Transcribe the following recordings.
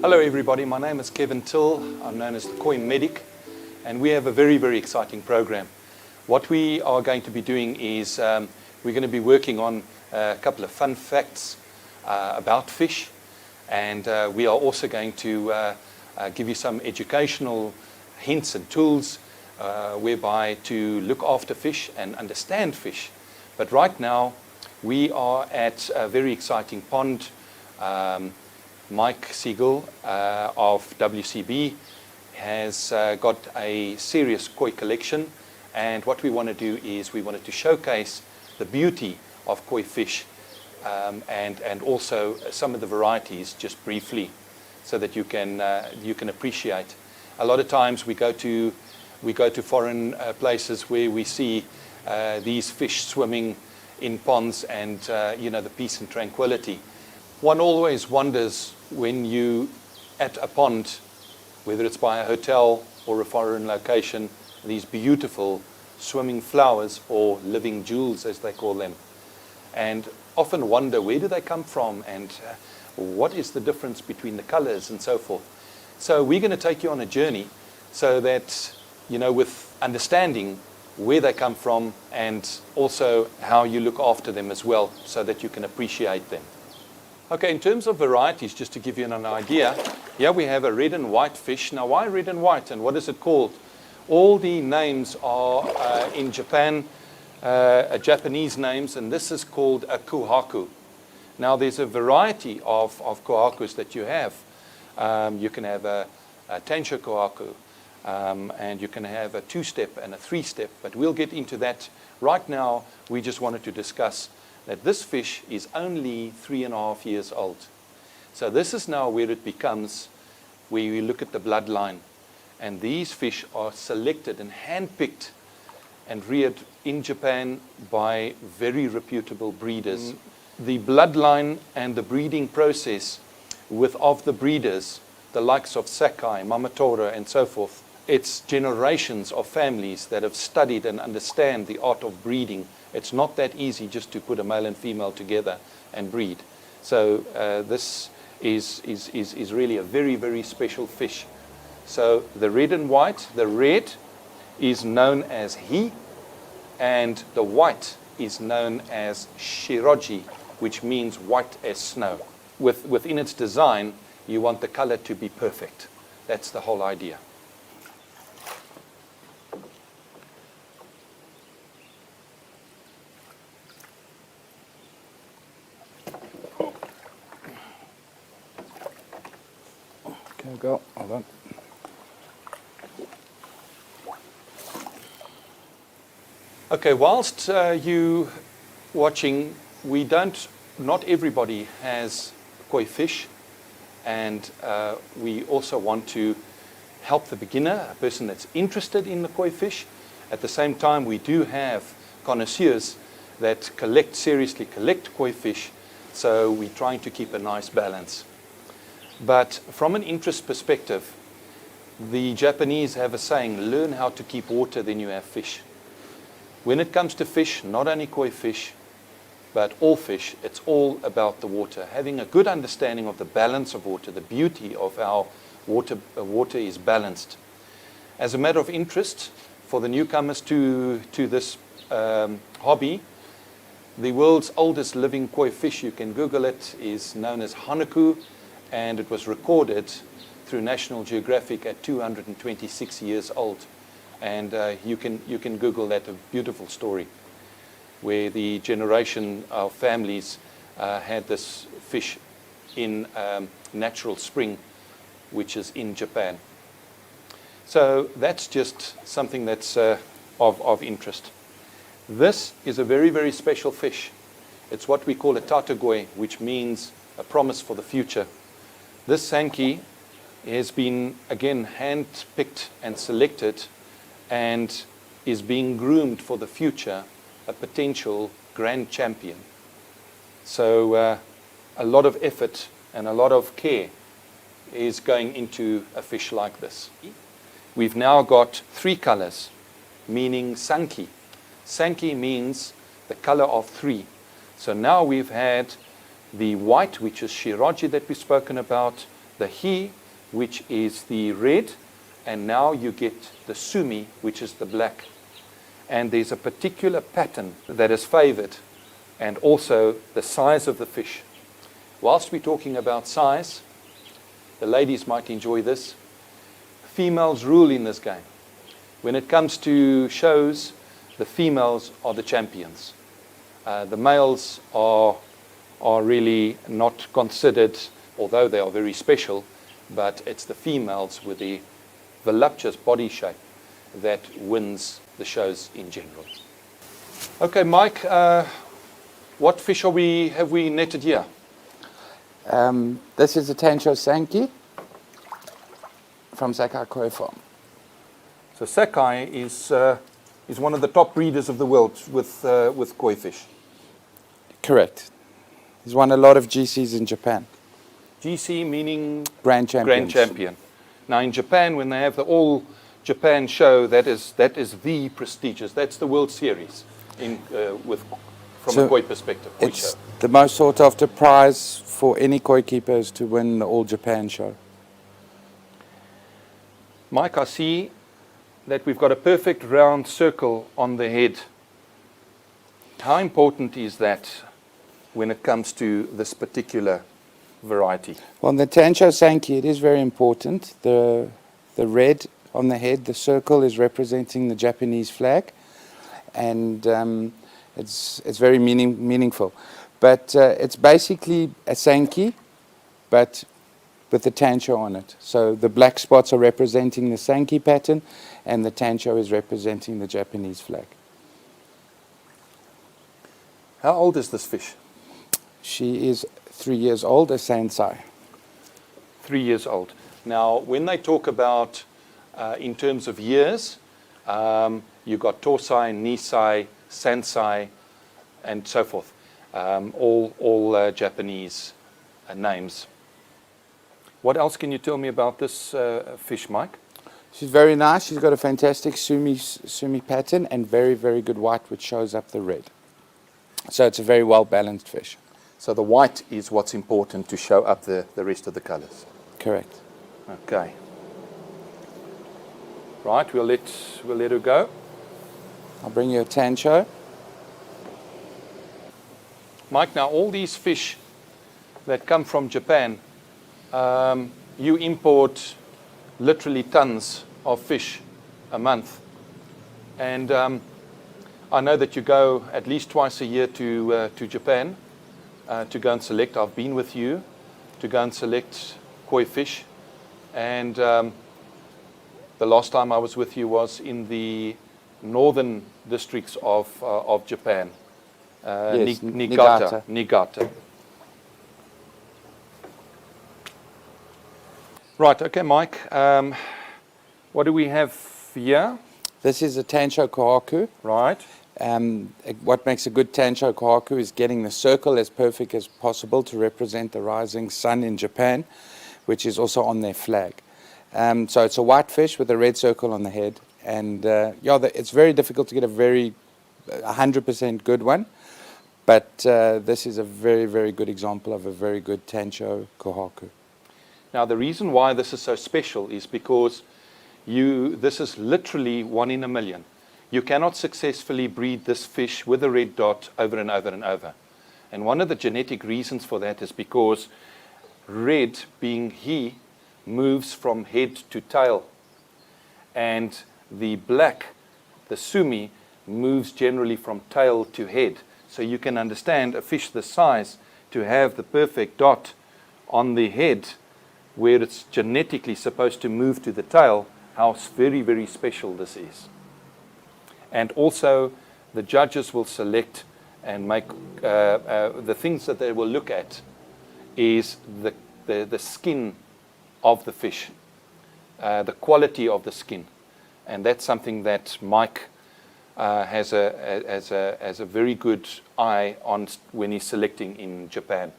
Hello everybody, my name is Kevin Till. I'm known as the Koi Medic, and we have a very, very exciting program. What we are going to be doing is we're going to be working on a couple of fun facts about fish, and we are also going to give you some educational hints and tools whereby to look after fish and understand fish. But right now we are at a very exciting pond. Mike Segal of WCB has got a serious koi collection, and what we want to do is we wanted to showcase the beauty of koi fish and also some of the varieties just briefly, so that you can appreciate. A lot of times we go to foreign places where we see these fish swimming in ponds and the peace and tranquility. One always wonders when you at a pond, whether it's by a hotel or a foreign location, these beautiful swimming flowers, or living jewels as they call them, and often wonder where do they come from and what is the difference between the colors and so forth. So we're going to take you on a journey so that, with understanding where they come from and also how you look after them as well, so that you can appreciate them. Okay, in terms of varieties, just to give you an idea, here we have a red and white fish. Now, why red and white, and what is it called? All the names are in Japan, Japanese names, and this is called a Kohaku. Now, there's a variety of Kohakus that you have. You can have a Tancho Kohaku, and you can have a 2-step and a 3-step, but we'll get into that. Right now, we just wanted to discuss that this fish is only 3.5 years old. So this is now where it becomes, where we look at the bloodline. And these fish are selected and handpicked and reared in Japan by very reputable breeders. The bloodline and the breeding process of the breeders, the likes of Sakai, Mamatora, and so forth, it's generations of families that have studied and understand the art of breeding. It's not that easy just to put a male and female together and breed. So this is really a very, very special fish. So the red and white, the red is known as he, and the white is known as shiroji, which means white as snow. Within its design, you want the color to be perfect. That's the whole idea. Okay, go. Hold on. Okay, whilst you watching, not everybody has koi fish, and we also want to help the beginner, a person that's interested in the koi fish. At the same time, we do have connoisseurs that seriously collect koi fish, so we're trying to keep a nice balance. But from an interest perspective, the Japanese have a saying, learn how to keep water, then you have fish. When it comes to fish, not only koi fish, but all fish, it's all about the water. Having a good understanding of the balance of water, the beauty of how water is balanced. As a matter of interest, for the newcomers to this hobby, the world's oldest living koi fish, you can Google it, is known as Hanaku, and it was recorded through National Geographic at 226 years old. And you can Google that, a beautiful story, where the generation of families had this fish in natural spring, which is in Japan. So that's just something that's of interest. This is a very, very special fish. It's what we call a tatagoi, which means a promise for the future. This Sanke has been, again, hand-picked and selected and is being groomed for the future, a potential grand champion. So a lot of effort and a lot of care is going into a fish like this. We've now got 3 colors, meaning Sanke. Sanke means the color of 3. So now we've had the white, which is shiroji that we've spoken about, the he, which is the red, and now you get the sumi, which is the black. And there's a particular pattern that is favored, and also the size of the fish. Whilst we're talking about size, the ladies might enjoy this. Females rule in this game. When it comes to shows, the females are the champions. The males are really not considered, although they are very special, but it's the females with the voluptuous body shape that wins the shows in general. Okay, Mike, what fish have we netted here? This is a Tancho Sanke from Sakai Koi Farm. So Sakai is one of the top breeders of the world with koi fish. Correct. He's won a lot of GCs in Japan. GC meaning? Grand Champion. Grand Champion. Now in Japan, when they have the All Japan show, that is the prestigious. That's the World Series from a koi perspective. It's the most sought after prize for any koi keepers to win the All Japan show. Mike, I see that we've got a perfect round circle on the head. How important is that when it comes to this particular variety? Well, the Tancho Sanke, it is very important. The red on the head, the circle, is representing the Japanese flag, and it's very meaningful. But it's basically a Sanke, but with the Tancho on it. So the black spots are representing the Sanke pattern, and the Tancho is representing the Japanese flag. How old is this fish? She is 3 years old, a Sansai. 3 years old. Now, when they talk about in terms of years, you've got Tosai, Nisai, Sansai, and so forth. All Japanese names. What else can you tell me about this fish, Mike? She's very nice. She's got a fantastic sumi pattern and very, very good white, which shows up the red. So it's a very well-balanced fish. So the white is what's important to show up the rest of the colors. Correct. Okay. Right, we'll let her go. I'll bring you a Tancho. Mike, now all these fish that come from Japan, you import literally tons of fish a month. And I know that you go at least twice a year to Japan to go and select. I've been with you to go and select koi fish. And the last time I was with you was in the northern districts of Japan. Yes, Niigata. Right, okay, Mike. What do we have here? This is a Tancho Kohaku. Right. What makes a good Tancho Kohaku is getting the circle as perfect as possible to represent the rising sun in Japan, which is also on their flag. So it's a white fish with a red circle on the head. And it's very difficult to get a very 100% good one. But this is a very, very good example of a very good Tancho Kohaku. Now, the reason why this is so special is because this is literally 1 in a million. You cannot successfully breed this fish with a red dot over and over and over. And one of the genetic reasons for that is because red, being he, moves from head to tail. And the black, the sumi, moves generally from tail to head. So you can understand a fish this size to have the perfect dot on the head where it's genetically supposed to move to the tail, how very, very special this is. And also, the judges will select and make the things that they will look at is the skin of the fish, the quality of the skin. And that's something that Mike has a very good eye on when he's selecting in Japan.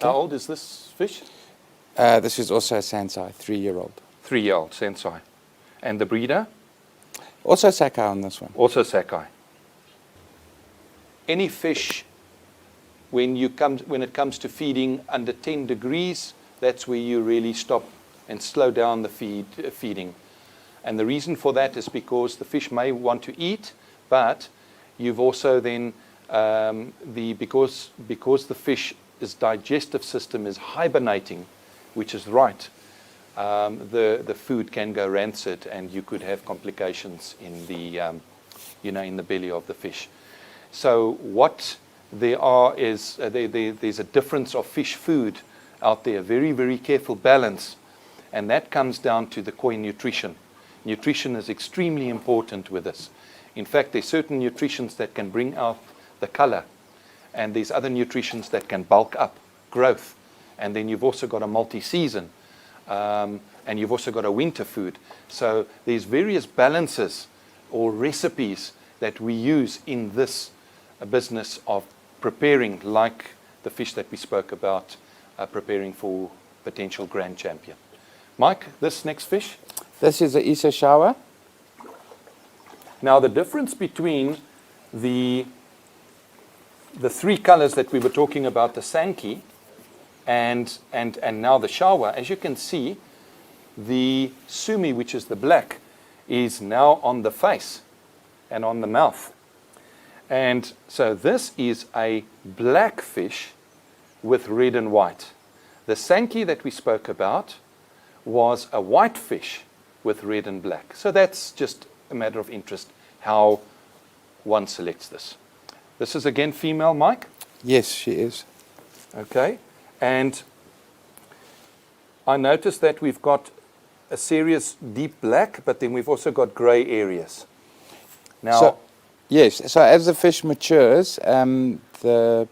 How old is this fish? This is also a Sansai, 3-year-old. 3-year-old Sansai. And the breeder? Also Sakai on this one. Also Sakai. Any fish when it comes to feeding under 10 degrees, that's where you really stop and slow down the feeding. And the reason for that is because the fish may want to eat, but you've also then, because the fish's digestive system is hibernating, which is right, the food can go rancid and you could have complications in the, in the belly of the fish. So what there are is, there's a difference of fish food out there, very, very careful balance, and that comes down to the koi nutrition. Nutrition is extremely important with this. In fact, there's certain nutritions that can bring out the color, and there's other nutritions that can bulk up growth. And then you've also got a multi-season, and you've also got a winter food. So there's various balances or recipes that we use in this business of preparing, like the fish that we spoke about, preparing for potential grand champion. Mike, this next fish? This is a Isa Showa. Now the difference between the three colors that we were talking about, the Sanke and now the Showa, as you can see, the Sumi, which is the black, is now on the face and on the mouth. And so this is a black fish with red and white. The Sanke that we spoke about was a white fish with red and black. So that's just a matter of interest how one selects this. This is again female, Mike? Yes, she is. Okay. And I noticed that we've got a serious deep black, but then we've also got gray areas. Now, yes, so as the fish matures, the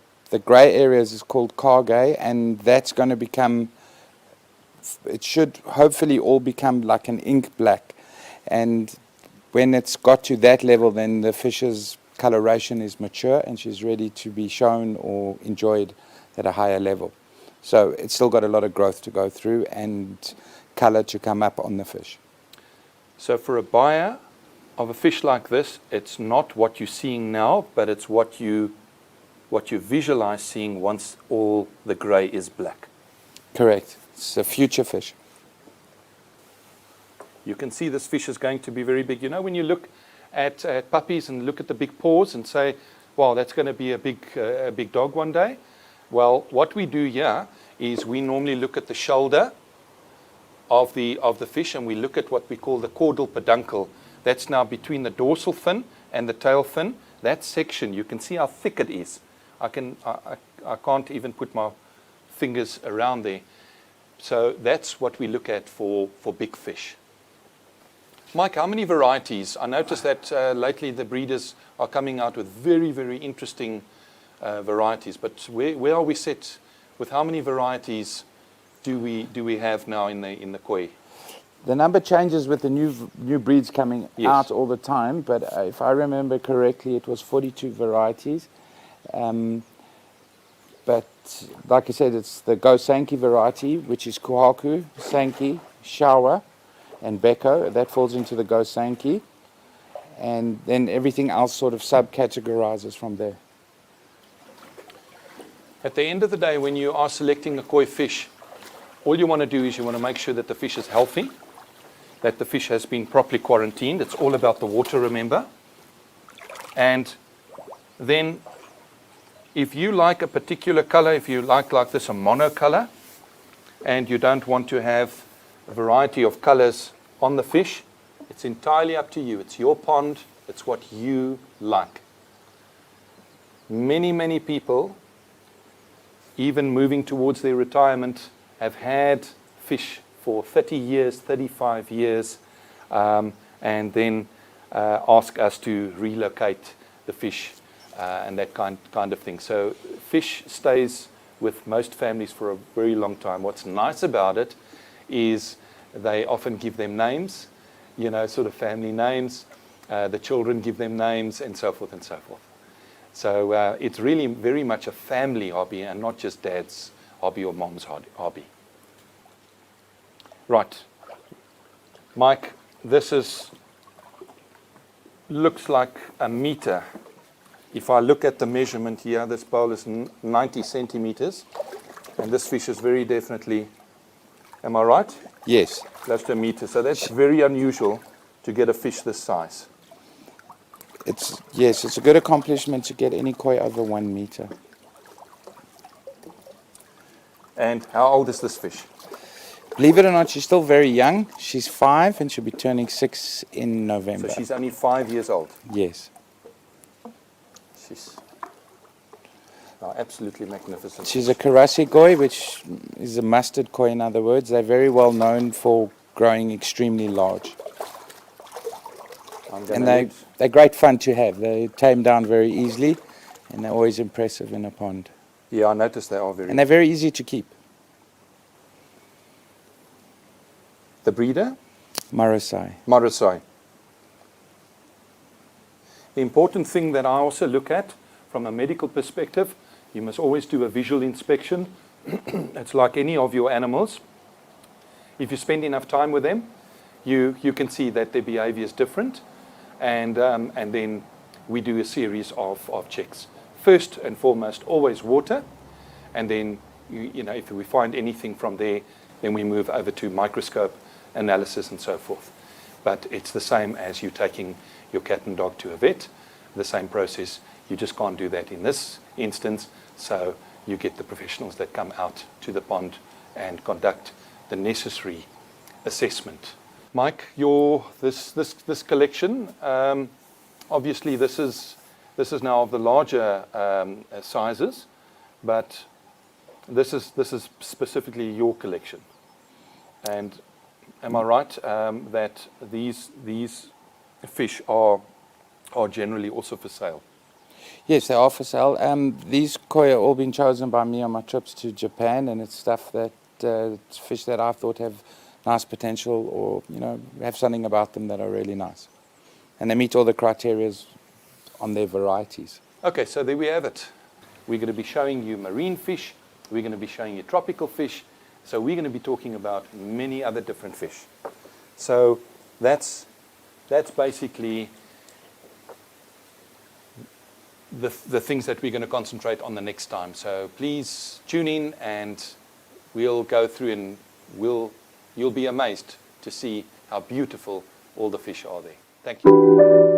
gray areas is called kage, and that's going to become, it should hopefully all become like an ink black. And when it's got to that level, then the fish's coloration is mature and she's ready to be shown or enjoyed at a higher level. So it's still got a lot of growth to go through and color to come up on the fish. So for a buyer of a fish like this, it's not what you're seeing now, but it's what you visualize seeing once all the gray is black. Correct. It's a future fish. You can see this fish is going to be very big. You know, when you look at puppies and look at the big paws and say, wow, that's going to be a big dog one day. Well, what we do here is we normally look at the shoulder of the fish, and we look at what we call the caudal peduncle. That's now between the dorsal fin and the tail fin. That section, you can see how thick it is. I can't even put my fingers around there. So that's what we look at for big fish. Mike, how many varieties? I noticed that lately the breeders are coming out with very, very interesting varieties. But where are we set with how many varieties do we have now in the koi? The number changes with the new breeds coming out all the time, but if I remember correctly, it was 42 varieties. But like I said, it's the Gauteng variety, which is Kohaku, Sanke, Showa, and Beko. That falls into the Gauteng. And then everything else sort of subcategorizes from there. At the end of the day, when you are selecting a koi fish, all you want to do is you want to make sure that the fish is healthy, that the fish has been properly quarantined. It's all about the water, remember. And then if you like a particular color, if you like this, a monocolor, and you don't want to have a variety of colors on the fish, it's entirely up to you. It's your pond. It's what you like. Many, many people, even moving towards their retirement, have had fish for 30 years, 35 years, and then ask us to relocate the fish and that kind of thing. So fish stays with most families for a very long time. What's nice about it is they often give them names, sort of family names. The children give them names, and so forth and so forth. So it's really very much a family hobby and not just dad's hobby or mom's hobby. Right. Mike, this looks like a meter if I look at the measurement here, this bowl is 90 centimeters, and this fish is very definitely, am I right? Yes. Close to a meter. So that's very unusual to get a fish this size. Yes, it's a good accomplishment to get any koi over 1 meter. And how old is this fish? Believe it or not, she's still very young. She's 5 and she'll be turning 6 in November. So she's only 5 years old. Yes. She's absolutely magnificent. She's a karasi koi, which is a mustard koi in other words. They're very well known for growing extremely large. And they're great fun to have. They tame down very easily and they're always impressive in a pond. Yeah, I noticed they are very. And they're very easy to keep. The breeder? Marasai. Marasai. The important thing that I also look at from a medical perspective, you must always do a visual inspection. It's like any of your animals. If you spend enough time with them, you can see that their behavior is different. And then we do a series of checks. First and foremost, always water. And then, if we find anything from there, then we move over to microscope analysis and so forth. But it's the same as you taking your cat and dog to a vet. The same process. You just can't do that in this instance. So you get the professionals that come out to the pond and conduct the necessary assessment. Mike, this collection, obviously this is now of the larger sizes, but this is specifically your collection. And am I right that these fish are generally also for sale? Yes, they are for sale. These koi are all been chosen by me on my trips to Japan, and it's stuff that it's fish that I thought have nice potential, or have something about them that are really nice, and they meet all the criteria on their varieties. Okay, so there we have it. We're going to be showing you marine fish. We're going to be showing you tropical fish. So we're going to be talking about many other different fish. So that's basically the things that we're going to concentrate on the next time. So please tune in and we'll go through and you'll be amazed to see how beautiful all the fish are there. Thank you.